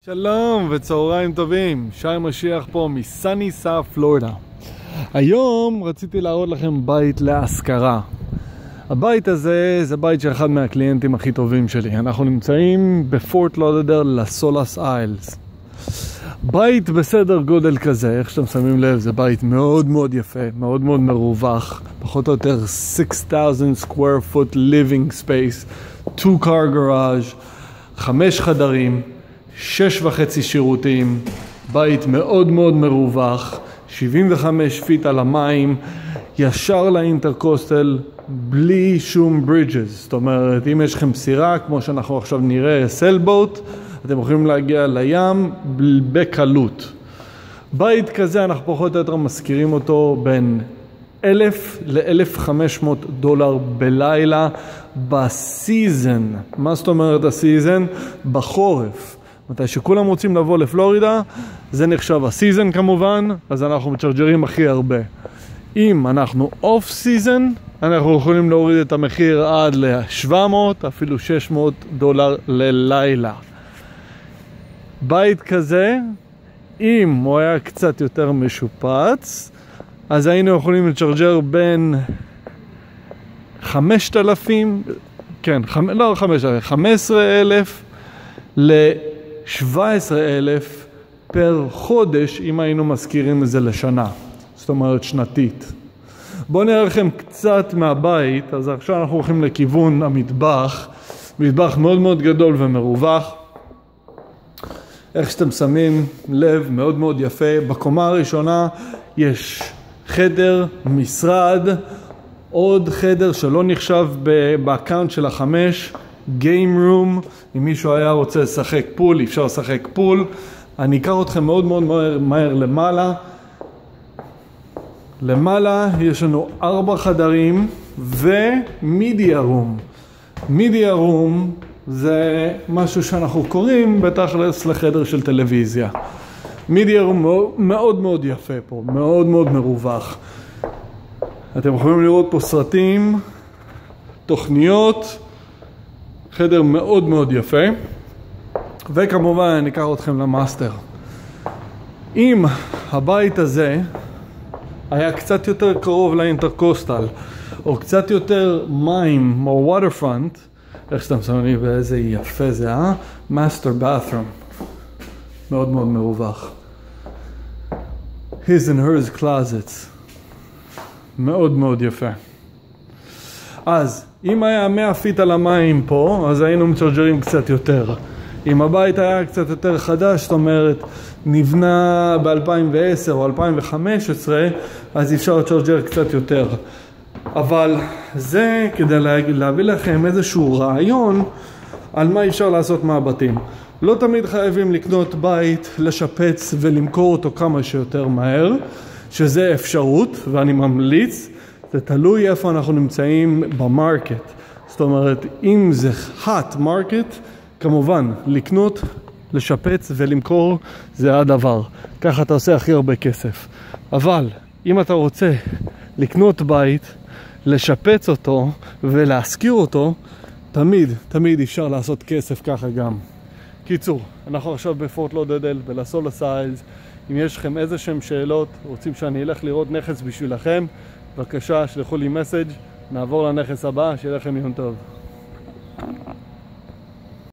שלום וצהריים טובים, שי משיח פה מסני סאף פלורידה. היום רציתי להראות לכם בית להשכרה. הבית הזה זה בית של אחד מהקליינטים הכי טובים שלי. אנחנו נמצאים בפורט לודרדל לסולאס איילס. בית בסדר גודל כזה, איך שאתם שמים לב, זה בית מאוד מאוד יפה, מאוד מאוד מרווח, פחות או יותר 6,000 square foot living space, 2 car garage, 5 חדרים, 6.5 שירותים, בית מאוד מאוד מרווח, 75 פיט על המים, ישר לאינטרקוסטל, בלי שום ברידג'ס. זאת אומרת, אם יש לכם סירה, כמו שאנחנו עכשיו נראה, סלבוט, אתם יכולים להגיע לים בקלות. בית כזה, אנחנו פחות או יותר מזכירים אותו בין 1,000 ל-1,500 דולר בלילה בסיזן. מה זאת אומרת הסיזן? בחורף. מתי שכולם רוצים לבוא לפלורידה, זה נחשב הסיזן כמובן, אז אנחנו מצ'רג'רים הכי הרבה. אם אנחנו אוף סיזן, אנחנו יכולים להוריד את המחיר עד ל-700, אפילו 600 דולר ללילה. בית כזה, אם הוא היה קצת יותר משופץ, אז היינו יכולים לצ'רג'ר בין 5,000, כן, לא 5,000, 15,000 ל-17,000 פר חודש, אם היינו מזכירים את זה לשנה. זאת אומרת שנתית. בואו נראה לכם קצת מהבית. אז עכשיו אנחנו הולכים לכיוון המטבח. מטבח מאוד מאוד גדול ומרווח. איך שאתם שמים לב, מאוד מאוד יפה. בקומה הראשונה יש חדר, משרד, עוד חדר שלא נחשב באקאונט של 5, Game Room. אם מישהו היה רוצה לשחק פול, אפשר לשחק פול. אני אקח אתכם מאוד מאוד מהר למעלה. למעלה יש לנו 4 חדרים ומידיה רום. מידיה רום זה משהו שאנחנו קוראים בתכלס לחדר של טלוויזיה. מידיה רום מאוד מאוד יפה פה, מאוד מאוד מרווח. אתם יכולים לראות פה סרטים, תוכניות, חדר מאוד מאוד יפה. וכמובן אני אקח אתכם למאסטר. אם הבית הזה היה קצת יותר קרוב לאינטרקוסטל, או קצת יותר מים, או ווטרפרונט, איך שאתם שמים באיזה יפה זה, מאסטר באת'רום. מאוד מאוד מרווח. His and hers closets. מאוד מאוד יפה. אז, אם היה 100 פיט על המים פה, אז היינו מצ'רג'רים קצת יותר. אם הבית היה קצת יותר חדש, זאת אומרת, נבנה ב-2010 או 2015, אז אפשר לצ'רג'ר קצת יותר. אבל זה כדי להביא לכם איזשהו רעיון על מה אפשר לעשות מהבתים. לא תמיד חייבים לקנות בית, לשפץ ולמכור אותו כמה שיותר מהר, שזה אפשרות, ואני ממליץ, זה תלוי איפה אנחנו נמצאים במרקט. זאת אומרת, אם זה hot market, כמובן, לקנות, לשפץ ולמכור זה הדבר. ככה אתה עושה הכי הרבה כסף. אבל אם אתה רוצה לקנות בית, לשפץ אותו ולהשכיר אותו, תמיד אפשר לעשות כסף ככה גם. קיצור, אנחנו עכשיו בפורט לודרדל ולסולאס איילס. אם יש לכם איזה שהם שאלות, רוצים שאני אלך לראות נכס בשבילכם, בבקשה, שלחו לי מסאג', נעבור לנכס הבא, שיהיה לכם יום טוב.